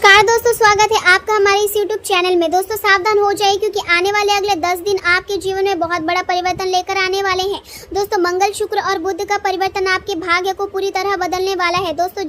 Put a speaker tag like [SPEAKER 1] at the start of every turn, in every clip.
[SPEAKER 1] नमस्कार दोस्तों, स्वागत है आपका हमारे इस YouTube चैनल में। दोस्तों सावधान हो जाइए क्योंकि आने वाले अगले 10 दिन आपके जीवन में बहुत बड़ा परिवर्तन लेकर आने वाले हैं। दोस्तों मंगल, शुक्र और बुध का परिवर्तन आपके भाग्य को पूरी तरह बदलने वाला है। दोस्तों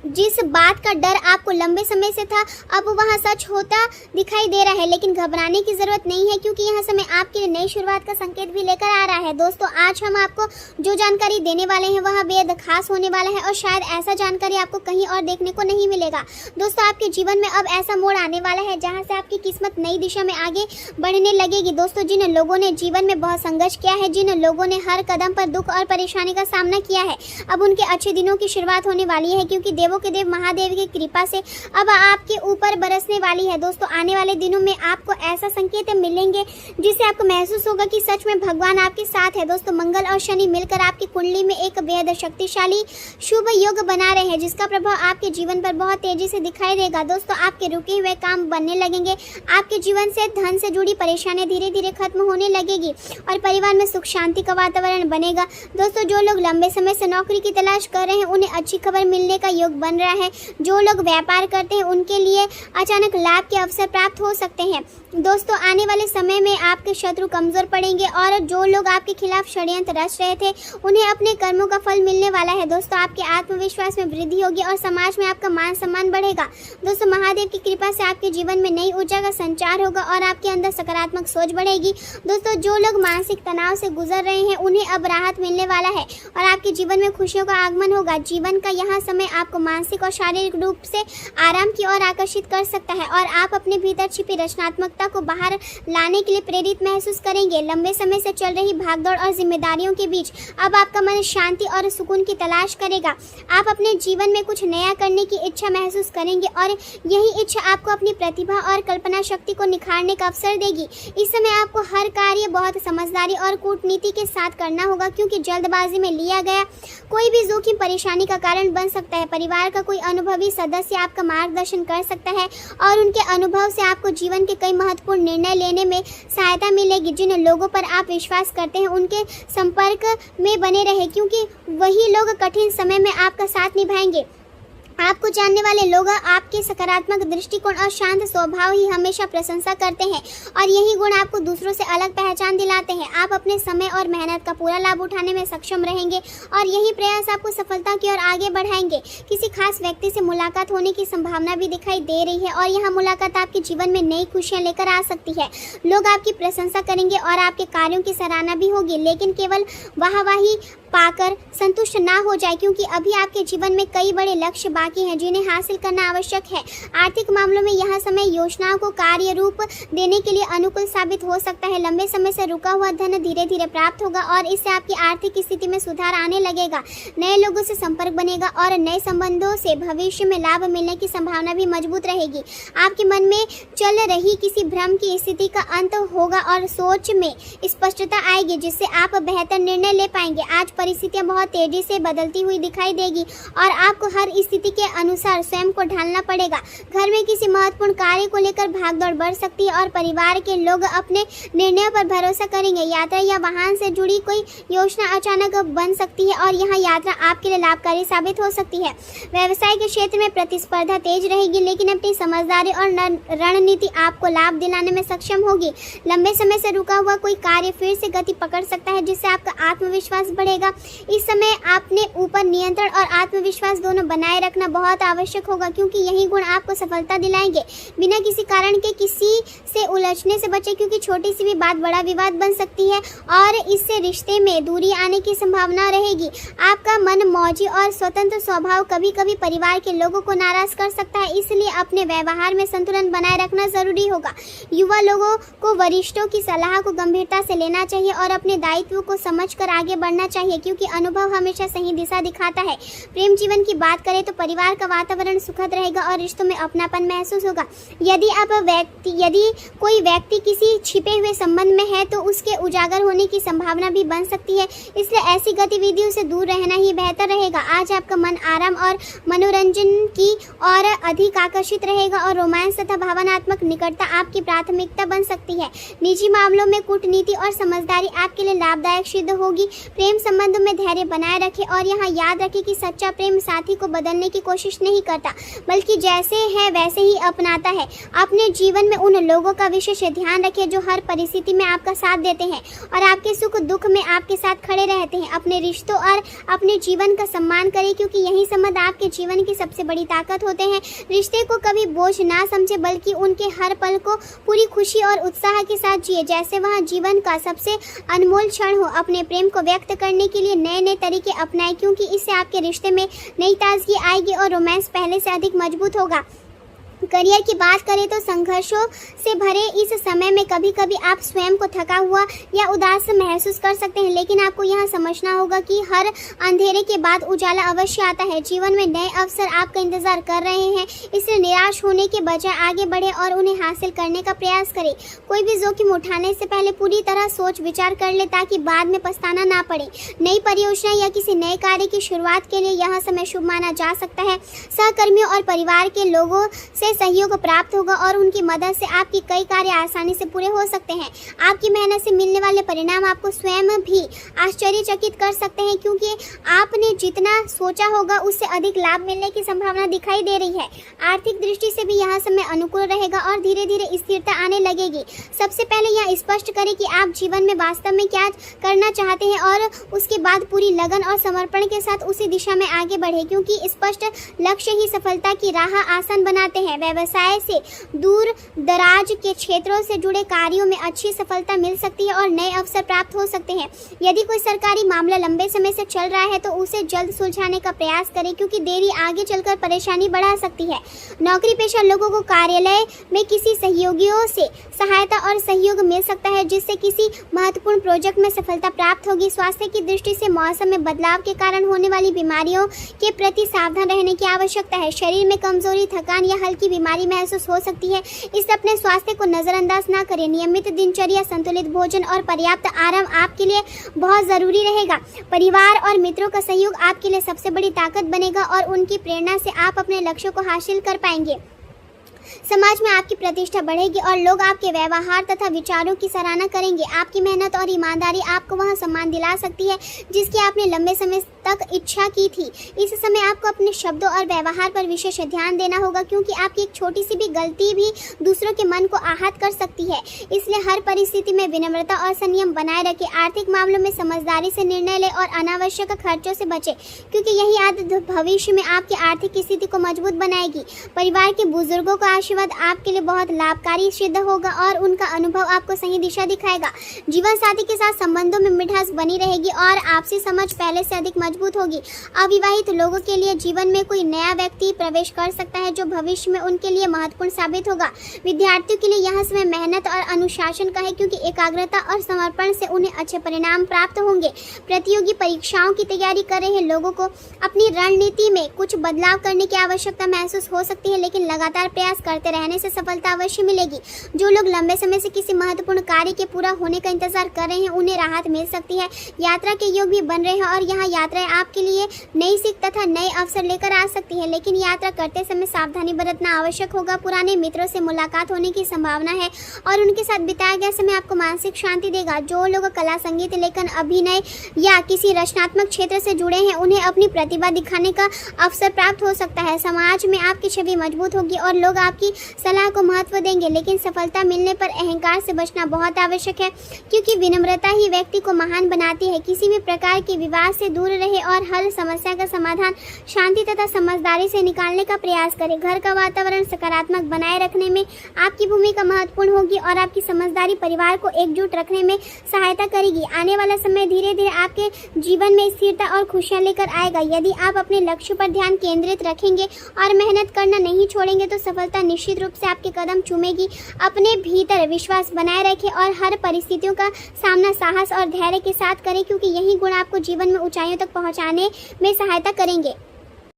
[SPEAKER 1] जिस बात का डर आपको लंबे समय से था, अब वहाँ सच होता दिखाई दे रहा है। लेकिन घबराने की जरूरत नहीं है क्योंकि यह समय आपके लिए नई शुरुआत का संकेत भी लेकर आ रहा है। दोस्तों आज हम आपको जो जानकारी देने वाले हैं वह बेहद खास होने वाला है और शायद ऐसा जानकारी आपको कहीं और देखने को नहीं मिलेगा। दोस्तों आपके जीवन में अब ऐसा मोड़ आने वाला है जहाँ से आपकी किस्मत नई दिशा में आगे बढ़ने लगेगी। दोस्तों जिन लोगों ने जीवन में बहुत संघर्ष किया है, जिन लोगों ने हर कदम पर दुख और परेशानी का सामना किया है, अब उनके अच्छे दिनों की शुरुआत होने वाली है क्योंकि देवों के देव महादेव की कृपा से अब आपके ऊपर बरसने वाली है। दोस्तों आने वाले दिनों में आपको ऐसा संकेत मिलेंगे जिससे आपको महसूस होगा कि सच में भगवान आपके साथ है। दोस्तों मंगल और शनि मिलकर आपकी कुंडली में एक बेहद शक्तिशाली शुभ योग बना रहे हैं जिसका प्रभाव आपके जीवन पर बहुत तेजी से दिखाई देगा। दोस्तों आपके रुके हुए काम बनने लगेंगे, आपके जीवन से धन से जुड़ी परेशानियां धीरे धीरे खत्म होने लगेगी और परिवार में सुख शांति का वातावरण बनेगा। दोस्तों जो लोग लंबे समय से नौकरी की तलाश कर रहे हैं उन्हें अच्छी खबर मिलने का योग बन रहा है। जो लोग व्यापार करते हैं उनके लिए अचानक लाभ के अवसर प्राप्त हो सकते हैं। दोस्तों आने वाले समय में आपके शत्रु कमजोर पड़ेंगे और जो लोग आपके खिलाफ षड्यंत्र रच रहे थे उन्हें अपने कर्मों का फल मिलने वाला है। दोस्तों आपके आत्मविश्वास में वृद्धि होगी और समाज में आपका मान सम्मान बढ़ेगा। दोस्तों महादेव की कृपा से आपके जीवन में नई ऊर्जा का संचार होगा और आपके अंदर सकारात्मक सोच बढ़ेगी। दोस्तों जो लोग मानसिक तनाव से गुजर रहे हैं उन्हें अब राहत मिलने वाला है और आपके जीवन में खुशियों का आगमन होगा। जीवन का यह समय आपको मानसिक और शारीरिक रूप से आराम की ओर आकर्षित कर सकता है और आप अपने भीतर छिपी रचनात्मकता को बाहर लाने के लिए प्रेरित महसूस करेंगे। लंबे समय से चल रही भागदौड़ और जिम्मेदारियों के बीच अब आपका मन शांति और सुकून की तलाश करेगा। आप अपने जीवन में कुछ नया करने की इच्छा महसूस करेंगे और यही इच्छा आपको अपनी प्रतिभा और कल्पना शक्ति को निखारने का अवसर देगी। इस समय आपको हर कार्य बहुत समझदारी और कूटनीति के साथ करना होगा क्योंकि जल्दबाजी में लिया गया कोई भी जोखिम परेशानी का कारण बन सकता है। परिवार का कोई अनुभवी सदस्य आपका मार्गदर्शन कर सकता है और उनके अनुभव से आपको जीवन के कई महत्वपूर्ण निर्णय लेने में सहायता मिलेगी। जिन लोगों पर आप विश्वास करते हैं उनके संपर्क में बने रहे क्योंकि वही लोग कठिन समय में आपका साथ निभाएंगे। आपको जानने वाले लोग आपके सकारात्मक दृष्टिकोण और शांत स्वभाव ही हमेशा प्रशंसा करते हैं और यही गुण आपको दूसरों से अलग पहचान दिलाते हैं। आप अपने समय और मेहनत का पूरा लाभ उठाने में सक्षम रहेंगे और यही प्रयास आपको सफलता की ओर आगे बढ़ाएंगे। किसी खास व्यक्ति से मुलाकात होने की संभावना भी दिखाई दे रही है और यह मुलाकात आपके जीवन में नई खुशियां लेकर आ सकती है। लोग आपकी प्रशंसा करेंगे और आपके कार्यों की सराहना भी होगी, लेकिन केवल वाहवाही पाकर संतुष्ट ना हो जाए क्योंकि अभी आपके जीवन में कई बड़े लक्ष्य बाकी हैं जिन्हें हासिल करना आवश्यक है। आर्थिक मामलों में यह समय योजनाओं को कार्य रूप देने के लिए अनुकूल साबित हो सकता है। लंबे समय से रुका हुआ धन धीरे धीरे प्राप्त होगा और इससे आपकी आर्थिक स्थिति में सुधार आने लगेगा। नए लोगों से संपर्क बनेगा और नए संबंधों से भविष्य में लाभ मिलने की संभावना भी मजबूत रहेगी। आपके मन में चल रही किसी भ्रम की स्थिति का अंत होगा और सोच में स्पष्टता आएगी जिससे आप बेहतर निर्णय ले पाएंगे। आज परिस्थितियां बहुत तेजी से बदलती हुई दिखाई देगी और आपको हर स्थिति के अनुसार स्वयं को ढालना पड़ेगा। घर में किसी महत्वपूर्ण कार्य को लेकर भागदौड़ बढ़ सकती है और परिवार के लोग अपने निर्णयों पर भरोसा करेंगे। यात्रा या वाहन से जुड़ी कोई योजना अचानक बन सकती है और यह यात्रा आपके लिए लाभकारी साबित हो सकती है। व्यवसाय के क्षेत्र में प्रतिस्पर्धा तेज रहेगी लेकिन अपनी समझदारी और रणनीति आपको लाभ दिलाने में सक्षम होगी। लंबे समय से रुका हुआ कोई कार्य फिर से गति पकड़ सकता है जिससे आपका आत्मविश्वास बढ़ेगा। इस समय अपने ऊपर नियंत्रण और आत्मविश्वास दोनों बनाए रखना बहुत आवश्यक होगा क्योंकि यही गुण आपको सफलता दिलाएंगे। बिना किसी कारण के किसी से उलझने से बचें क्योंकि छोटी सी भी बात बड़ा विवाद बन सकती है और इससे रिश्ते में दूरी आने की संभावना रहेगी। आपका मन मौजी और स्वतंत्र स्वभाव कभी कभी परिवार के लोगों को नाराज कर सकता है, इसलिए अपने व्यवहार में संतुलन बनाए रखना जरूरी होगा। युवा लोगों को वरिष्ठों की सलाह को गंभीरता से लेना चाहिए और अपने दायित्व को समझकर आगे बढ़ना चाहिए क्योंकि अनुभव हमेशा सही दिशा दिखाता है। प्रेम जीवन की बात करें तो परिवार परिवार का वातावरण सुखद रहेगा और रिश्तों में अपनापन महसूस होगा। यदि कोई व्यक्ति किसी छिपे हुए संबंध में है तो उसके उजागर होने की संभावना भी बन सकती है, इसलिए ऐसी गतिविधियों से दूर रहना ही बेहतर रहेगा। आज आपका मन आराम और मनोरंजन की ओर अधिक आकर्षित रहेगा और रोमांस तथा भावनात्मक निकटता आपकी प्राथमिकता बन सकती है। निजी मामलों में कूटनीति और समझदारी आपके लिए लाभदायक सिद्ध होगी। प्रेम संबंधों में धैर्य बनाए रखें और यहाँ याद रखें कि सच्चा प्रेम साथी को बदलने की कोशिश नहीं करता, बल्कि जैसे है वैसे ही अपनाता है। अपने जीवन में उन लोगों का विशेष ध्यान रखें जो हर परिस्थिति में आपका साथ देते हैं और आपके सुख दुख में आपके साथ खड़े रहते हैं। अपने रिश्तों और अपने जीवन का सम्मान करें, क्योंकि यही संबंध आपके जीवन की सबसे बड़ी ताकत होते हैं। रिश्ते को कभी बोझ ना समझे, बल्कि उनके हर पल को पूरी खुशी और उत्साह के साथ जिए जैसे वह जीवन का सबसे अनमोल क्षण हो। अपने प्रेम को व्यक्त करने के लिए नए नए तरीके अपनाएं, क्योंकि इससे आपके रिश्ते में नई ताजगी आएगी और रोमांस पहले से अधिक मजबूत होगा। करियर की बात करें तो संघर्षों से भरे इस समय में कभी कभी आप स्वयं को थका हुआ या उदास महसूस कर सकते हैं, लेकिन आपको यह समझना होगा कि हर अंधेरे के बाद उजाला अवश्य आता है। जीवन में नए अवसर आपका इंतजार कर रहे हैं, इसलिए निराश होने के बजाय आगे बढ़े और उन्हें हासिल करने का प्रयास करें। कोई भी जोखिम उठाने से पहले पूरी तरह सोच विचार कर ले, ताकि बाद में पछताना ना पड़े। नई परियोजना या किसी नए कार्य की शुरुआत के लिए यह समय शुभ माना जा सकता है। सहकर्मियों और परिवार के लोगों से सहयोग प्राप्त होगा और उनकी मदद से आपकी कई कार्य आसानी से पूरे हो सकते हैं। आपकी मेहनत से मिलने वाले परिणाम आपको स्वयं भी आश्चर्यचकित कर सकते हैं, क्योंकि आपने जितना सोचा होगा उससे अधिक लाभ मिलने की संभावना दिखाई दे रही है। आर्थिक दृष्टि से भी यह समय अनुकूल रहेगा और धीरे धीरे स्थिरता आने लगेगी। सबसे पहले यह स्पष्ट करें कि आप जीवन में वास्तव में क्या करना चाहते हैं और उसके बाद पूरी लगन और समर्पण के साथ उसी दिशा में आगे बढ़े, क्योंकि स्पष्ट लक्ष्य ही सफलता की राह आसान बनाते हैं। व्यवसाय से दूर दराज के क्षेत्रों से जुड़े कार्यों में अच्छी सफलता मिल सकती है और नए अवसर प्राप्त हो सकते हैं। यदि कोई सरकारी मामला लंबे समय से चल रहा है तो उसे जल्द सुलझाने का प्रयास करें, क्योंकि देरी आगे चलकर परेशानी बढ़ा सकती है। नौकरी पेशा लोगों को कार्यालय में किसी सहयोगियों से सहायता और सहयोग मिल सकता है, जिससे किसी महत्वपूर्ण प्रोजेक्ट में सफलता प्राप्त होगी। स्वास्थ्य की दृष्टि से मौसम में बदलाव के कारण होने वाली बीमारियों के प्रति सावधान रहने की आवश्यकता है। शरीर में कमजोरी, थकान या हल्की बीमारी महसूस हो सकती है, इसलिए अपने स्वास्थ्य को नजरअंदाज ना करें। नियमित दिनचर्या, संतुलित भोजन और पर्याप्त आराम आपके लिए बहुत जरूरी रहेगा। परिवार और मित्रों का सहयोग आपके लिए सबसे बड़ी ताकत बनेगा और उनकी प्रेरणा से आप अपने लक्ष्यों को हासिल कर पाएंगे। समाज में आपकी प्रतिष्ठा बढ़ेगी और लोग आपके व्यवहार तथा विचारों की सराहना करेंगे। आपकी मेहनत और ईमानदारी आपको वह सम्मान दिला सकती है जिसकी आपने लंबे समय तक इच्छा की थी। इस समय आपको अपने शब्दों और व्यवहार पर विशेष ध्यान देना होगा, क्योंकि आपकी एक छोटी सी भी गलती भी दूसरों के मन को आहत कर सकती है। इसलिए हर परिस्थिति में विनम्रता और संयम बनाए रखें। आर्थिक मामलों में समझदारी से निर्णय लें और अनावश्यक खर्चों से बचें, क्योंकि यही आदत भविष्य में आपकी आर्थिक स्थिति को मजबूत बनाएगी। परिवार के बुजुर्गों का आशीर्वाद आपके लिए बहुत लाभकारी सिद्ध होगा और उनका अनुभव आपको सही दिशा दिखाएगा। जीवन साथी के साथ संबंधों में मिठास बनी रहेगी और आपसी समझ पहले से अधिक मजबूत होगी। अविवाहित लोगों के लिए जीवन में कोई नया व्यक्ति प्रवेश कर सकता है जो भविष्य में उनके लिए महत्वपूर्ण साबित होगा। विद्यार्थियों के लिए यह समय मेहनत और अनुशासन का है, क्योंकि एकाग्रता और समर्पण से उन्हें अच्छे परिणाम प्राप्त होंगे। प्रतियोगी परीक्षाओं की तैयारी कर रहे लोगों को अपनी रणनीति में कुछ बदलाव करने की आवश्यकता महसूस हो सकती है, लेकिन लगातार प्रयास करते रहने से सफलता अवश्य मिलेगी। जो लोग लंबे समय से किसी महत्वपूर्ण कार्य के पूरा होने का इंतजार कर रहे हैं उन्हें राहत मिल सकती है। यात्रा के योग भी बन रहे हैं और यहाँ यात्राएं आपके लिए नई सीख तथा नए अवसर लेकर आ सकती है, लेकिन यात्रा करते समय सावधानी बरतना आवश्यक होगा। पुराने मित्रों से मुलाकात होने की संभावना है और उनके साथ बिताया गया समय आपको मानसिक शांति देगा। जो लोग कला, संगीत, लेखन, अभिनय या किसी रचनात्मक क्षेत्र से जुड़े हैं उन्हें अपनी प्रतिभा दिखाने का अवसर प्राप्त हो सकता है। समाज में आपकी छवि मजबूत होगी और लोग आपकी सलाह को महत्व देंगे, लेकिन सफलता मिलने पर अहंकार से बचना बहुत आवश्यक है, क्योंकि विनम्रता ही व्यक्ति को महान बनाती है। किसी भी प्रकार के विवाद से दूर रहे और हर समस्या का समाधान शांति तथा समझदारी से निकालने का प्रयास करें। घर का वातावरण सकारात्मक बनाए रखने में आपकी भूमिका महत्वपूर्ण होगी और आपकी समझदारी परिवार को एकजुट रखने में सहायता करेगी। आने वाला समय धीरे धीरे आपके जीवन में स्थिरता और खुशियां लेकर आएगा। यदि आप अपने लक्ष्य पर ध्यान केंद्रित रखेंगे और मेहनत करना नहीं छोड़ेंगे तो सफलता निश्चित रूप से आपके कदम चूमेगी। अपने भीतर विश्वास बनाए रखें और हर परिस्थितियों का सामना साहस और धैर्य के साथ करें, क्योंकि यही गुण आपको जीवन में ऊंचाइयों तक पहुंचाने में सहायता करेंगे।